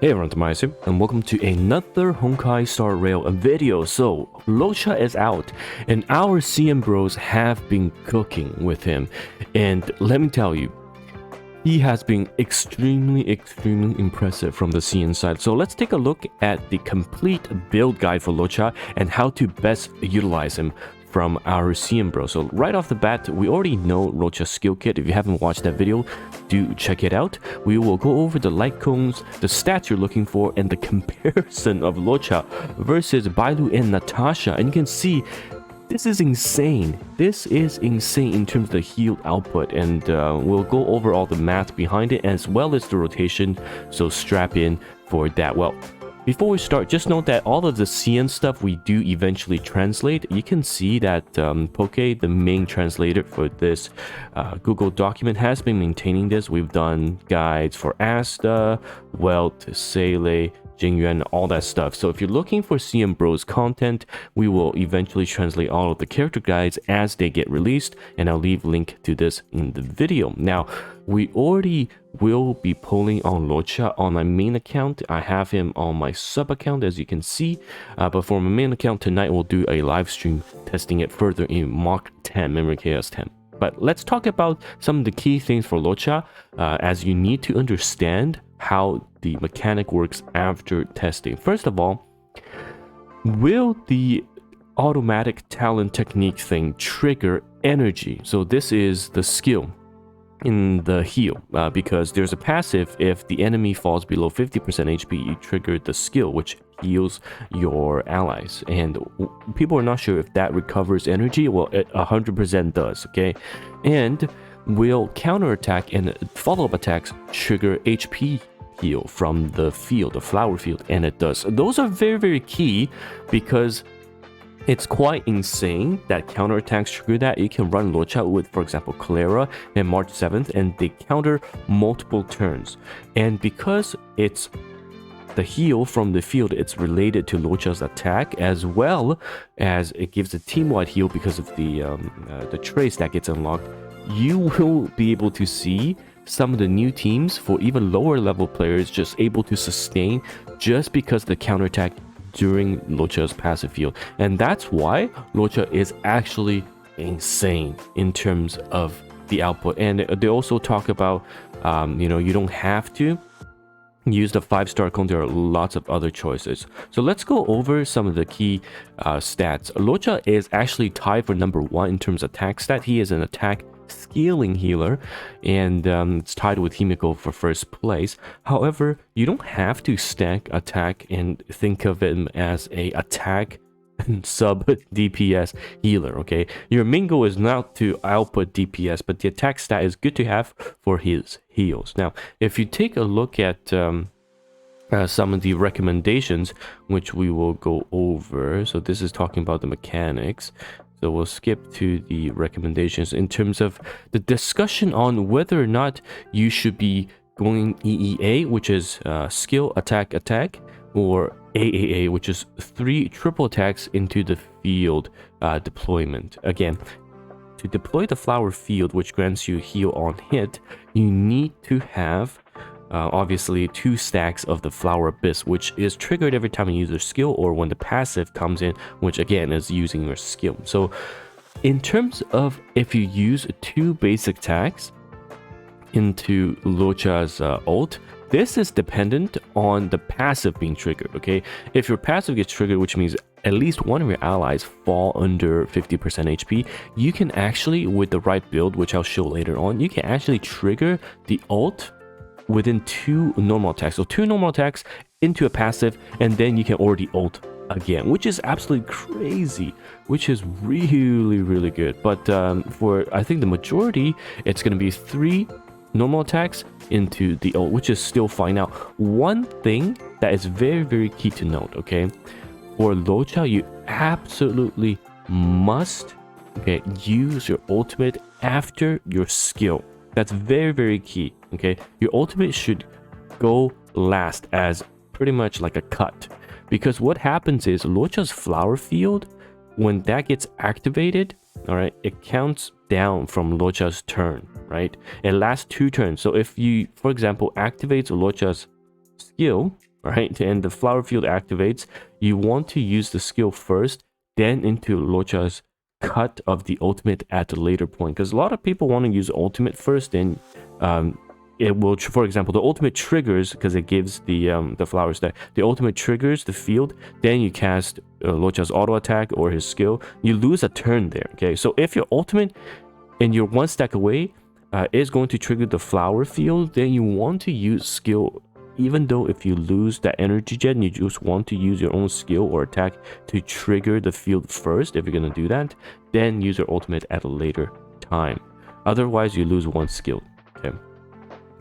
Hey everyone, TimaeuSS, and welcome to another Honkai Star Rail video. So, Luocha is out, and our CM bros have been cooking with him. And let me tell you, he has been extremely impressive from the CN side. So let's take a look at the complete build guide for Luocha and how to best utilize him from our CM bro. So right off the bat, we already know Luocha's skill kit. If you haven't watched that video, do check it out. We will go over the LightCones, the stats you're looking for, and the comparison of Luocha versus Bailu and Natasha. And you can see this is insane. This is insane in terms of the heal output, and we'll go over all the math behind it as well as the rotation. So strap in for that. Well, before we start, just note that all of the CN stuff we do eventually translate. You can see that Poke, the main translator for this Google document, has been maintaining this. We've done guides for Asta, Welt, Seele, Jingyuan, all that stuff. So if you're looking for CM Bros content, we will eventually translate all of the character guides as they get released, and I'll leave a link to this in the video. Now, we already will be pulling on Luocha on my main account. I have him on my sub account, as you can see, but for my main account tonight, we'll do a live stream testing it further in Mark 10, Memory Chaos 10. But let's talk about some of the key things for Luocha, as you need to understand how the mechanic works after testing. First of all, will the automatic talent technique thing trigger energy? So this is the skill in the heal, because there's a passive. If the enemy falls below 50% HP, you trigger the skill which heals your allies, and people are not sure if that recovers energy. Well, it 100% does. Okay, and will counterattack and follow-up attacks trigger HP heal from the field, the flower field? And it does. Those are very key, because it's quite insane that counterattacks trigger that. You can run Luocha with, for example, Clara and March 7th, and they counter multiple turns. And because it's the heal from the field, it's related to Luocha's attack, as well as it gives a team-wide heal because of the trace that gets unlocked. You will be able to see some of the new teams for even lower level players just able to sustain just because the counterattack during Luocha's passive field. And that's why Luocha is actually insane in terms of the output. And they also talk about you don't have to use the 5-star cone. There are lots of other choices. So let's go over some of the key stats. Luocha is actually tied for number 1 in terms of attack stat. He is an attack scaling healer, and it's tied with Himiko for first place. However, you don't have to stack attack and think of him as a attack sub DPS healer. Okay, your main goal is not to output DPS, but the attack stat is good to have for his heals. Now, if you take a look at some of the recommendations, which we will go over. So this is talking about the mechanics. So we'll skip to the recommendations in terms of the discussion on whether or not you should be going EEA, which is skill attack, or AAA, which is 3 triple attacks into the field deployment. Again, to deploy the flower field, which grants you heal on hit, you need to have obviously 2 stacks of the flower abyss, which is triggered every time you use your skill or when the passive comes in, which again is using your skill. So in terms of if you use 2 basic attacks into Luocha's ult, this is dependent on the passive being triggered. Okay, if your passive gets triggered, which means at least one of your allies fall under 50% HP, you can actually, with the right build, which I'll show later on, you can actually trigger the ult within 2 normal attacks. So 2 normal attacks into a passive, and then you can already ult again, which is absolutely crazy, which is really good. But for, I think, the majority, it's going to be 3 normal attacks into the ult, which is still fine. Now, one thing that is very key to note, okay, for Luocha, you absolutely must, okay, use your ultimate after your skill. That's very key. Okay, your ultimate should go last, as pretty much like a cut, because what happens is Luocha's flower field, when that gets activated, all right, it counts down from Luocha's turn, right? It lasts 2 turns. So if you, for example, activates Luocha's skill, right? And the flower field activates. You want to use the skill first, then into Luocha's cut of the ultimate at a later point, because a lot of people want to use ultimate first, then it will, for example, the ultimate triggers, because it gives the flower stack, the ultimate triggers the field, then you cast Luocha's auto attack or his skill, you lose a turn there. Okay, so if your ultimate and you're one stack away is going to trigger the flower field, then you want to use skill. Even though if you lose that energy gen, you just want to use your own skill or attack to trigger the field first. If you're going to do that, then use your ultimate at a later time. Otherwise, you lose one skill. Okay,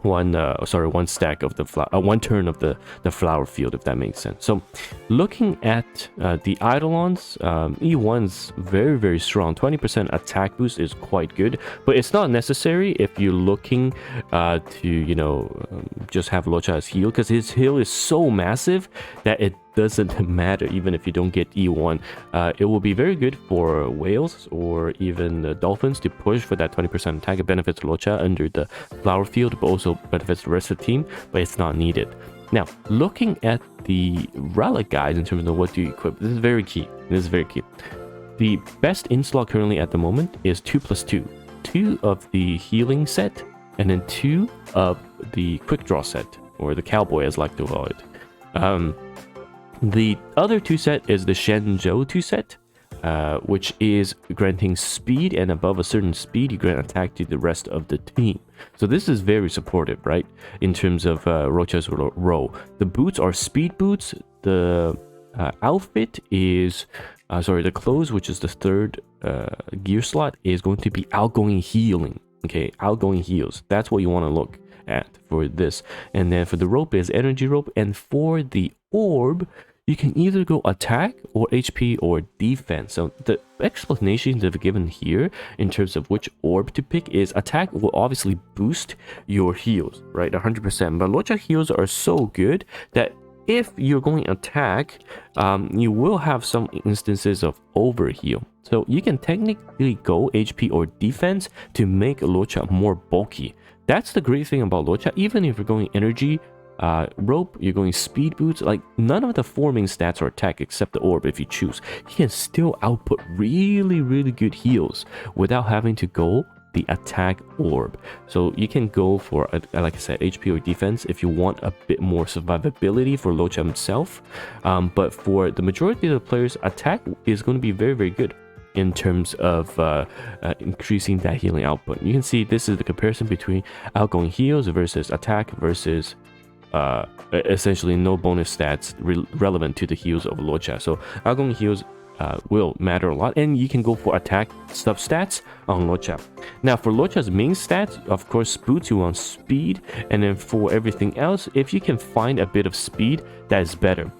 one stack of the one turn of the flower field, if that makes sense. So looking at the Eidolons, E1's very strong. 20% attack boost is quite good, but it's not necessary if you're looking to just have Luocha as heal, because his heal is so massive that it doesn't matter even if you don't get E1. It will be very good for whales or even dolphins to push for that 20% attack. It benefits Luocha under the flower field, but also benefits the rest of the team, but it's not needed. Now, looking at the relic guys in terms of what do you equip, this is very key. The best in slot currently at the moment is 2+2. 2 of the healing set, and then 2 of the quick draw set, or the cowboy as I like to call it. The other 2 set is the Shenzhou 2 set, which is granting speed, and above a certain speed you grant attack to the rest of the team. So this is very supportive, right, in terms of Luocha's role. The boots are speed boots. The outfit is the clothes, which is the 3rd gear slot, is going to be outgoing healing. Okay, outgoing heals, that's what you want to look at for this. And then for the rope is energy rope, and for the orb you can either go attack or HP or defense. So the explanations they've given here in terms of which orb to pick is attack will obviously boost your heals, right, 100%, but Luocha heals are so good that if you're going attack, you will have some instances of overheal. So you can technically go HP or defense to make Luocha more bulky. That's the great thing about Luocha. Even if you're going energy rope, you're going speed boots, like none of the forming stats are attack except the orb. If you choose, you can still output really good heals without having to go the attack orb. So you can go for like I said, HP or defense if you want a bit more survivability for Luocha himself, but for the majority of the players, attack is going to be very good in terms of increasing that healing output. You can see this is the comparison between outgoing heals versus attack versus essentially no bonus stats relevant to the heals of Luocha. So outgoing heals will matter a lot, and you can go for attack substats on Luocha. Now for Luocha's main stats, of course, boots you want speed, and then for everything else, if you can find a bit of speed, that is better.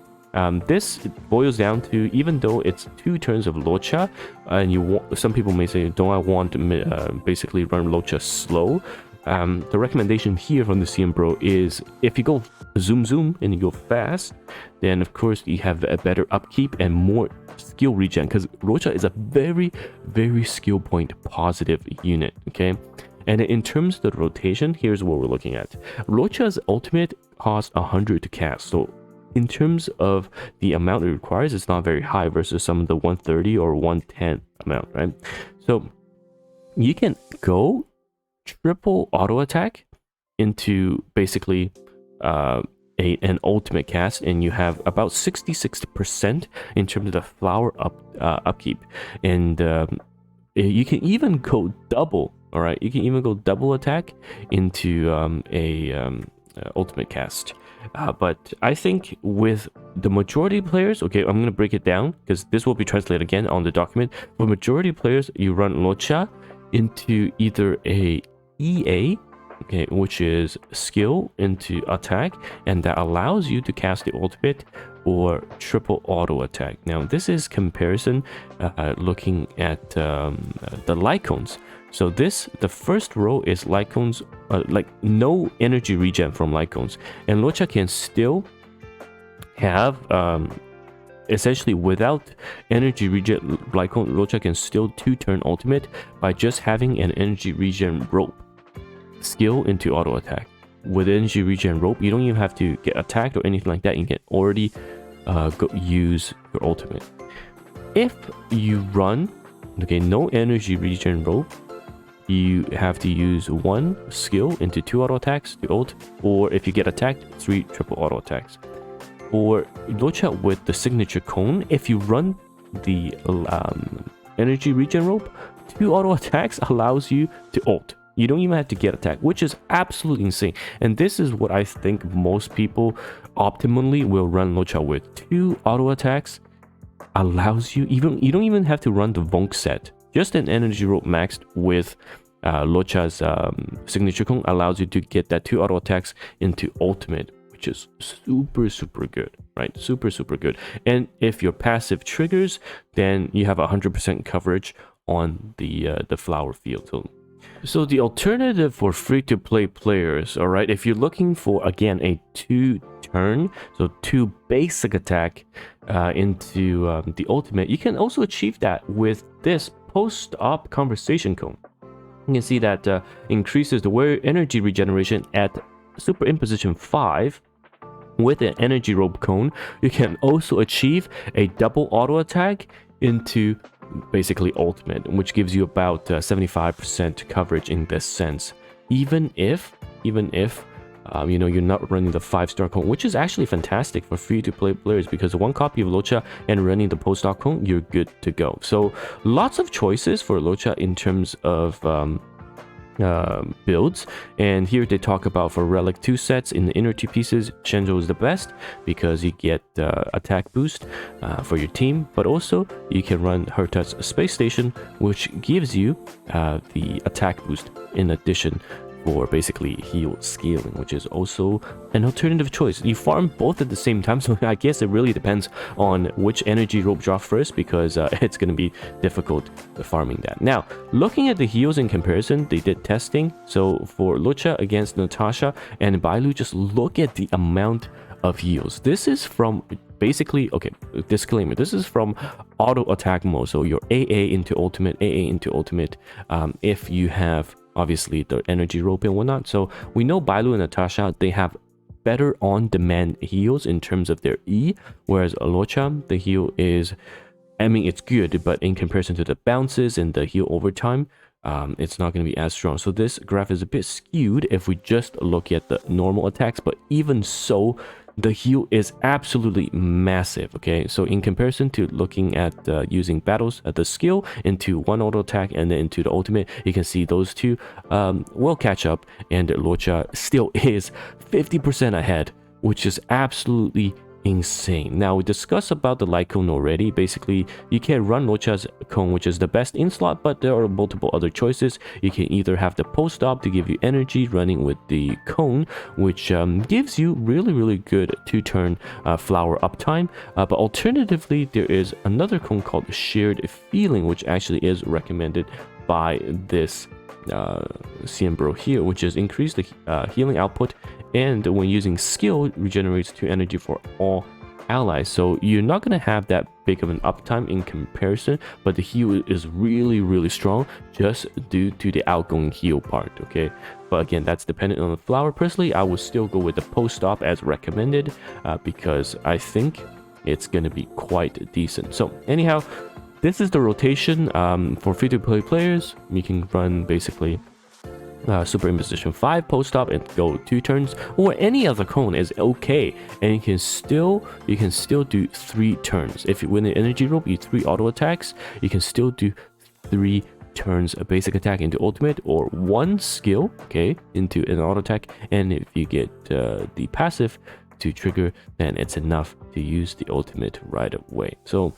This boils down to, even though it's 2 turns of Luocha, and some people may say, don't I want to basically run Luocha slow? The recommendation here from the CM Bro is if you go zoom and you go fast, then of course you have a better upkeep and more skill regen, because Luocha is a very skill point positive unit. Okay, and in terms of the rotation, here's what we're looking at. Luocha's ultimate costs 100 to cast, so in terms of the amount it requires, it's not very high versus some of the 130 or 110 amount, right? So you can go triple auto attack into basically an ultimate cast, and you have about 66% in terms of the flower upkeep, and you can even go double. All right, you can even go double attack into ultimate cast. But I think with the majority of players, okay, I'm gonna break it down because this will be translated again on the document. For majority of players, you run Luocha into either a EA, okay, which is skill into attack, and that allows you to cast the ultimate, or triple auto attack. Now this is comparison looking at the LightCones. So the first row is LightCones, like no energy regen from LightCones, and Luocha can still have essentially without energy regen LightCone, Luocha can still 2-turn ultimate by just having an energy regen rope skill into auto attack. with energy regen rope, you don't even have to get attacked or anything like that. You can already use your ultimate. If you run, okay, no energy regen rope, you have to use 1 skill into 2 auto attacks to ult, or if you get attacked, 3 triple auto attacks. For Luocha with the signature cone, if you run the energy regen rope, 2 auto attacks allows you to ult. You don't even have to get attacked, which is absolutely insane. And this is what I think most people optimally will run Luocha with. 2 auto attacks allows you, you don't even have to run the Vonk set. Just an energy rope maxed with Luocha's signature cone allows you to get that 2 auto attacks into ultimate, which is super good, right? Super good. And if your passive triggers, then you have 100% coverage on the flower field. So the alternative for free-to-play players, all right, if you're looking for, again, a 2-turn, so 2 basic attack into the ultimate, you can also achieve that with this post-op conversation cone. You can see that increases the warrior energy regeneration at super imposition 5. With an energy rope cone, you can also achieve a double auto attack into basically ultimate, which gives you about 75% coverage in this sense, even if you know, you're not running the 5-star cone, which is actually fantastic for free-to-play players, because 1 copy of Luocha and running the post-op cone, you're good to go. So lots of choices for Luocha in terms of builds, and here they talk about for Relic 2 sets in the inner 2 pieces, Shenzhou is the best because you get attack boost for your team, but also you can run Herta's Space Station, which gives you the attack boost in addition for basically heal scaling, which is also an alternative choice. You farm both at the same time, so I guess it really depends on which energy rope drop first, because it's going to be difficult farming that. Now, looking at the heals in comparison, they did testing. So for Luocha against Natasha and Bailu, just look at the amount of heals. This is from basically, okay, disclaimer, this is from auto attack mode, so your AA into ultimate, if you have obviously the energy rope and whatnot. So we know Bailu and Natasha, they have better on-demand heals in terms of their E, whereas Luocha, the heal is, I mean, it's good, but in comparison to the bounces and the heal over time, it's not going to be as strong. So this graph is a bit skewed if we just look at the normal attacks, but even so, the heal is absolutely massive. Okay, so in comparison to looking at using battles at the skill into 1 auto attack and then into the ultimate, you can see those two will catch up, and Luocha still is 50% ahead, which is absolutely insane. Now, we discussed about the LightCone already. Basically, you can run Luocha's cone, which is the best in slot, but there are multiple other choices. You can either have the post-op to give you energy running with the cone, which gives you really good 2-turn flower uptime, but alternatively, there is another cone called Shared Feeling, which actually is recommended by this CM Bro here, which is increase the healing output, and when using skill, regenerates 2 energy for all allies. So you're not going to have that big of an uptime in comparison, but the heal is really strong just due to the outgoing heal part. Okay, but again, that's dependent on the flower. Personally, I would still go with the post-op as recommended, because I think it's going to be quite decent. So anyhow, this is the rotation for free-to-play players. You can run basically super imposition 5 post-op and go 2 turns, or any other cone is okay, and you can still do 3 turns. If you win an energy rope, you 3 auto attacks, you can still do 3 turns a basic attack into ultimate, or 1 skill, okay, into an auto attack, and if you get the passive to trigger, then it's enough to use the ultimate right away. So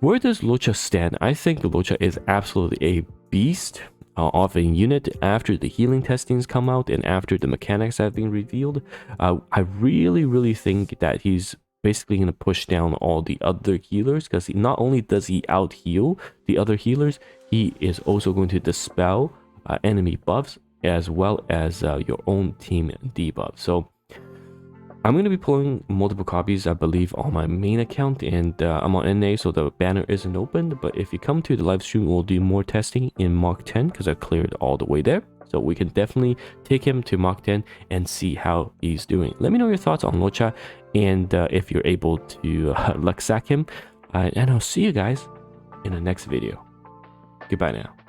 where does Luocha stand? I think Luocha is absolutely a beast of a unit after the healing testings come out and after the mechanics have been revealed. I really think that he's basically going to push down all the other healers, because not only does he out heal the other healers, he is also going to dispel enemy buffs as well as your own team debuff. So I'm going to be pulling multiple copies, I believe, on my main account, and I'm on NA, so the banner isn't opened. But if you come to the live stream, we'll do more testing in Mark 10, because I cleared all the way there. So we can definitely take him to Mach 10 and see how he's doing. Let me know your thoughts on Luocha and if you're able to luck sack him. And I'll see you guys in the next video. Goodbye now.